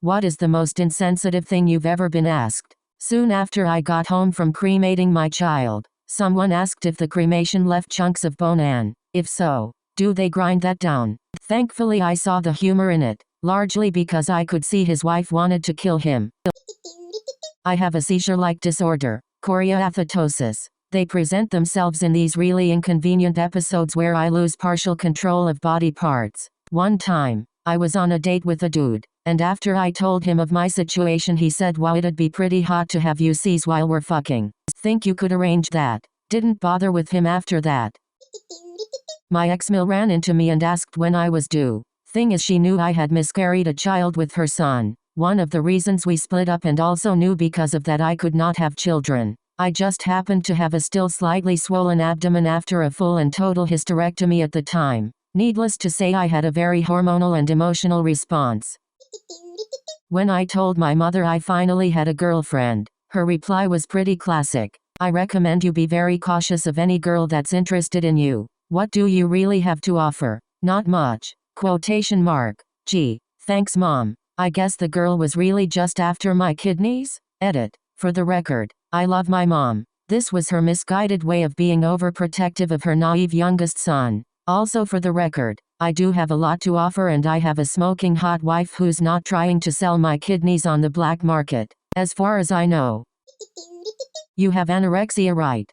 What is the most insensitive thing you've ever been asked? Soon after I got home from cremating my child, someone asked if the cremation left chunks of bone and, if so, do they grind that down? Thankfully I saw the humor in it, largely because I could see his wife wanted to kill him. I have a seizure-like disorder, choreoathetosis. They present themselves in these really inconvenient episodes where I lose partial control of body parts. One time, I was on a date with a dude, and after I told him of my situation he said, "Wow, it'd be pretty hot to have you seize while we're fucking. Think you could arrange that?" Didn't bother with him after that. My ex-mil ran into me and asked when I was due. Thing is, she knew I had miscarried a child with her son. One of the reasons we split up, and also knew because of that I could not have children. I just happened to have a still slightly swollen abdomen after a full and total hysterectomy at the time. Needless to say, I had a very hormonal and emotional response. When I told my mother I finally had a girlfriend, her reply was pretty classic. "I recommend you be very cautious of any girl that's interested in you. What do you really have to offer? Not much." Quotation mark. Gee, thanks mom. I guess the girl was really just after my kidneys? Edit. For the record, I love my mom. This was her misguided way of being overprotective of her naive youngest son. Also, for the record, I do have a lot to offer, and I have a smoking hot wife who's not trying to sell my kidneys on the black market, as far as I know. You have anorexia, right?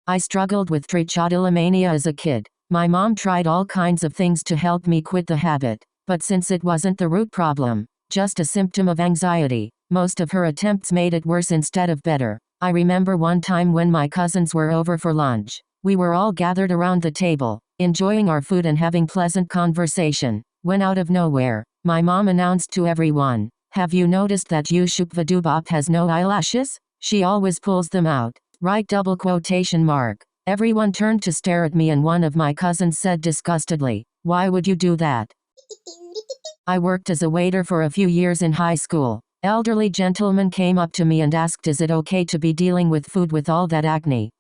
I struggled with trichotillomania as a kid. My mom tried all kinds of things to help me quit the habit, but since it wasn't the root problem, just a symptom of anxiety, most of her attempts made it worse instead of better. I remember one time when my cousins were over for lunch. We were all gathered around the table, enjoying our food and having pleasant conversation, when out of nowhere, my mom announced to everyone, "Have you noticed that Yushupvadubop has no eyelashes? She always pulls them out." Right, double quotation mark. Everyone turned to stare at me and one of my cousins said disgustedly, "Why would you do that?" I worked as a waiter for a few years in high school. Elderly gentlemen came up to me and asked, "Is it okay to be dealing with food with all that acne?"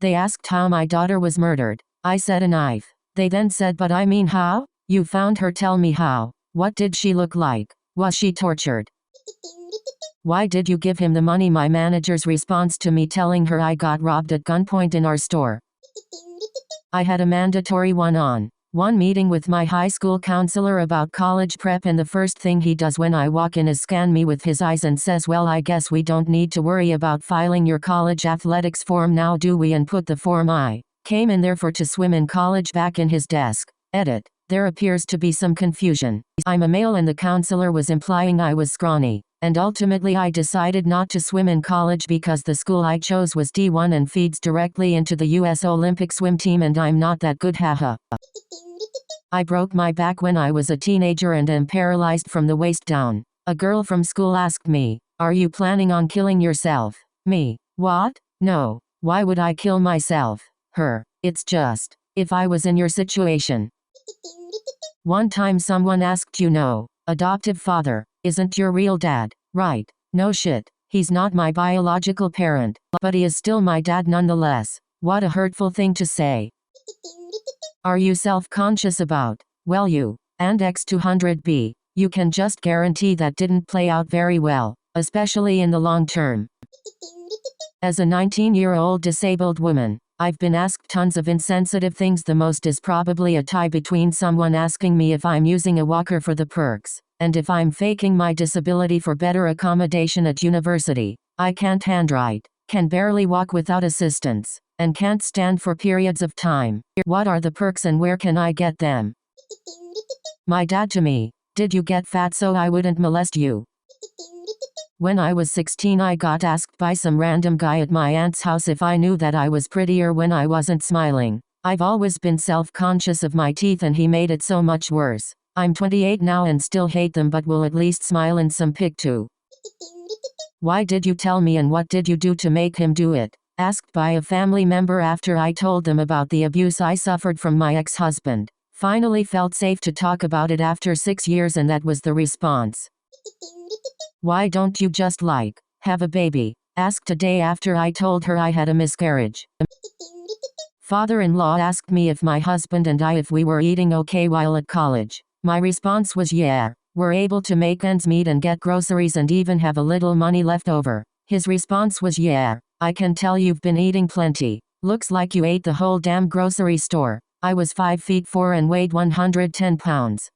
They asked how my daughter was murdered. I said, "A knife." They then said, "But I mean how? You found her, tell me how. What did she look like? Was she tortured? Why did you give him the money?" My manager's response to me telling her I got robbed at gunpoint in our store. I had a mandatory one-on-one meeting with my high school counselor about college prep, and the first thing he does when I walk in is scan me with his eyes and says, "Well, I guess we don't need to worry about filing your college athletics form now, do we?" and put the form I came in there for to swim in college back in his desk. Edit. There appears to be some confusion. I'm a male and the counselor was implying I was scrawny. And ultimately I decided not to swim in college because the school I chose was D1 and feeds directly into the US Olympic swim team, and I'm not that good, haha. I broke my back when I was a teenager and am paralyzed from the waist down. A girl from school asked me, "Are you planning on killing yourself?" Me. What? No. Why would I kill myself? Her. It's just, if I was in your situation. One time someone asked, adoptive father, isn't your real dad, right? No shit. He's not my biological parent, but he is still my dad nonetheless. What a hurtful thing to say. Are you self-conscious about, well, you and X200B? You can just guarantee that didn't play out very well, especially in the long term. As a 19-year-old disabled woman, I've been asked tons of insensitive things. The most is probably a tie between someone asking me if I'm using a walker for the perks, and if I'm faking my disability for better accommodation at university. I can't handwrite, can barely walk without assistance, and can't stand for periods of time. What are the perks and where can I get them? My dad to me, did you get fat so I wouldn't molest you? When I was 16, I got asked by some random guy at my aunt's house if I knew that I was prettier when I wasn't smiling. I've always been self-conscious of my teeth and he made it so much worse. I'm 28 now and still hate them, but will at least smile in some pic too. Why did you tell me and what did you do to make him do it? Asked by a family member after I told them about the abuse I suffered from my ex-husband. Finally felt safe to talk about it after 6 years, and that was the response. Why don't you just have a baby? Asked a day after I told her I had a miscarriage. Father-in-law asked me if my husband and I if we were eating okay while at college. My response was yeah. We're able to make ends meet and get groceries and even have a little money left over. His response was, yeah, I can tell you've been eating plenty. Looks like you ate the whole damn grocery store. I was 5 feet 4 and weighed 110 pounds.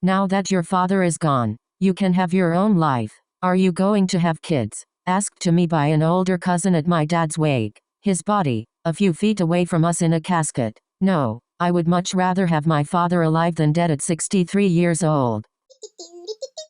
Now that your father is gone, you can have your own life. Are you going to have kids? Asked to me by an older cousin at my dad's wake. His body, a few feet away from us in a casket. No, I would much rather have my father alive than dead at 63 years old.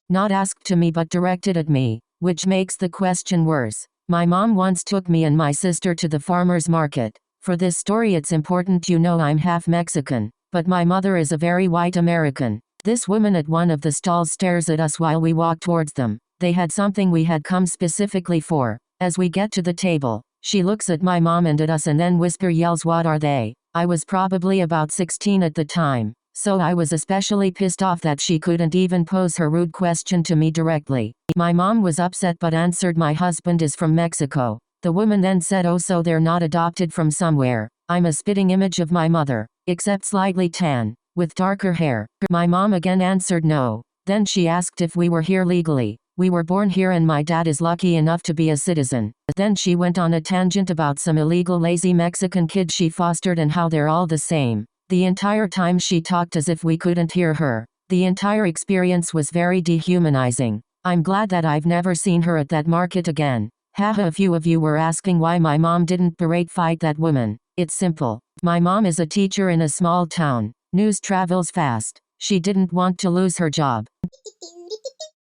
Not asked to me but directed at me, which makes the question worse. My mom once took me and my sister to the farmer's market. For this story it's important you know I'm half Mexican, but my mother is a very white American. This woman at one of the stalls stares at us while we walk towards them. They had something we had come specifically for. As we get to the table, she looks at my mom and at us and then yells, "What are they?" I was probably about 16 at the time, so I was especially pissed off that she couldn't even pose her rude question to me directly. My mom was upset but answered, "My husband is from Mexico." The woman then said, "Oh, so they're not adopted from somewhere." I'm a spitting image of my mother, except slightly tan, with darker hair. My mom again answered no. Then she asked if we were here legally. We were born here and my dad is lucky enough to be a citizen. Then she went on a tangent about some illegal lazy Mexican kids she fostered and how they're all the same. The entire time she talked as if we couldn't hear her. The entire experience was very dehumanizing. I'm glad that I've never seen her at that market again. Haha, a few of you were asking why my mom didn't fight that woman. It's simple. My mom is a teacher in a small town. News travels fast. She didn't want to lose her job.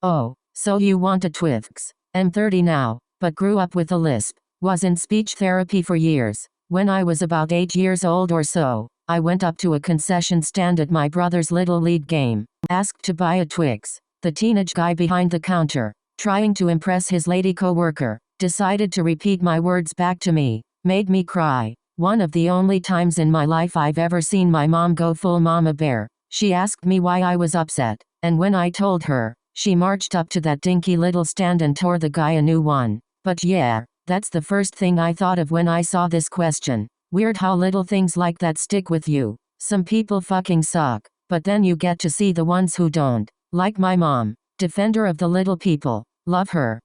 Oh. So you want a Twix? I'm 30 now, but grew up with a lisp. Was in speech therapy for years. When I was about 8 years old or so, I went up to a concession stand at my brother's Little League game. Asked to buy a Twix. The teenage guy behind the counter, trying to impress his lady co-worker, decided to repeat my words back to me. Made me cry. One of the only times in my life I've ever seen my mom go full mama bear. She asked me why I was upset, and when I told her, she marched up to that dinky little stand and tore the guy a new one. But yeah, that's the first thing I thought of when I saw this question. Weird how little things like that stick with you. Some people fucking suck, but then you get to see the ones who don't. Like my mom, defender of the little people. Love her.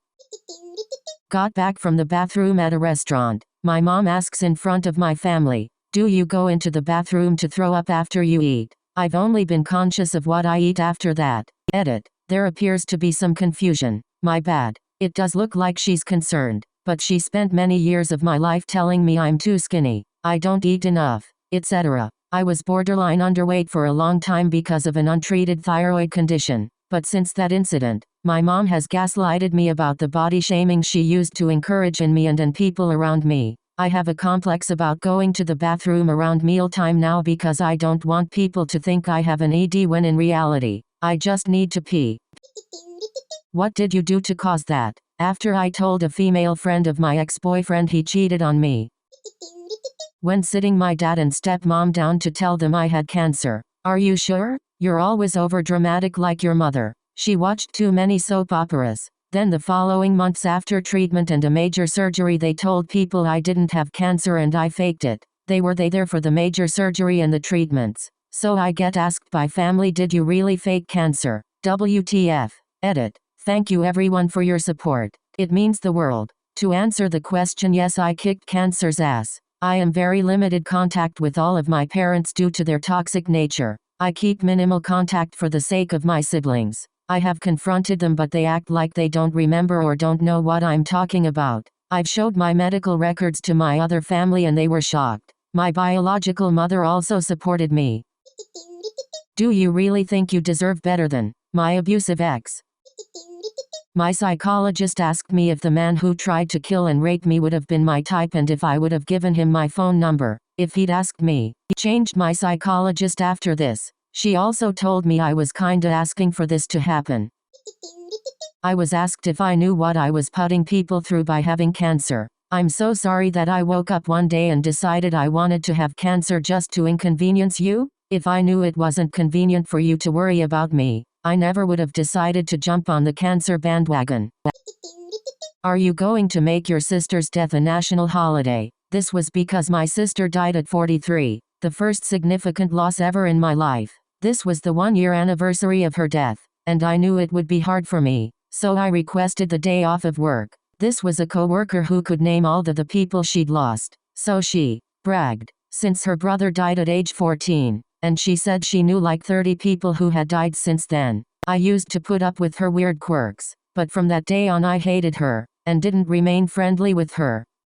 Got back from the bathroom at a restaurant. My mom asks in front of my family, "Do you go into the bathroom to throw up after you eat?" I've only been conscious of what I eat after that. Edit. There appears to be some confusion. My bad. It does look like she's concerned, but she spent many years of my life telling me I'm too skinny, I don't eat enough, etc. I was borderline underweight for a long time because of an untreated thyroid condition, but since that incident, my mom has gaslighted me about the body shaming she used to encourage in me and people around me. I have a complex about going to the bathroom around mealtime now because I don't want people to think I have an ED when in reality, I just need to pee. What did you do to cause that? After I told a female friend of my ex-boyfriend he cheated on me. When sitting my dad and stepmom down to tell them I had cancer. Are you sure? You're always overdramatic like your mother. She watched too many soap operas. Then the following months after treatment and a major surgery they told people I didn't have cancer and I faked it. They were there for the major surgery and the treatments. So I get asked by family, did you really fake cancer? WTF. Edit. Thank you everyone for your support. It means the world. To answer the question, yes, I kicked cancer's ass. I am very limited contact with all of my parents due to their toxic nature. I keep minimal contact for the sake of my siblings. I have confronted them but they act like they don't remember or don't know what I'm talking about. I've showed my medical records to my other family and they were shocked. My biological mother also supported me. Do you really think you deserve better than my abusive ex? My psychologist asked me if the man who tried to kill and rape me would have been my type and if I would have given him my phone number, if he'd asked me. He changed my psychologist after this. She also told me I was kinda asking for this to happen. I was asked if I knew what I was putting people through by having cancer. I'm so sorry that I woke up one day and decided I wanted to have cancer just to inconvenience you. If I knew it wasn't convenient for you to worry about me, I never would have decided to jump on the cancer bandwagon. Are you going to make your sister's death a national holiday? This was because my sister died at 43, the first significant loss ever in my life. This was the 1-year anniversary of her death. and I knew it would be hard for me, so I requested the day off of work. This was a coworker who could name all the people she'd lost, so she bragged, since her brother died at age 14, and she said she knew like 30 people who had died since then. I used to put up with her weird quirks, but from that day on I hated her, and didn't remain friendly with her.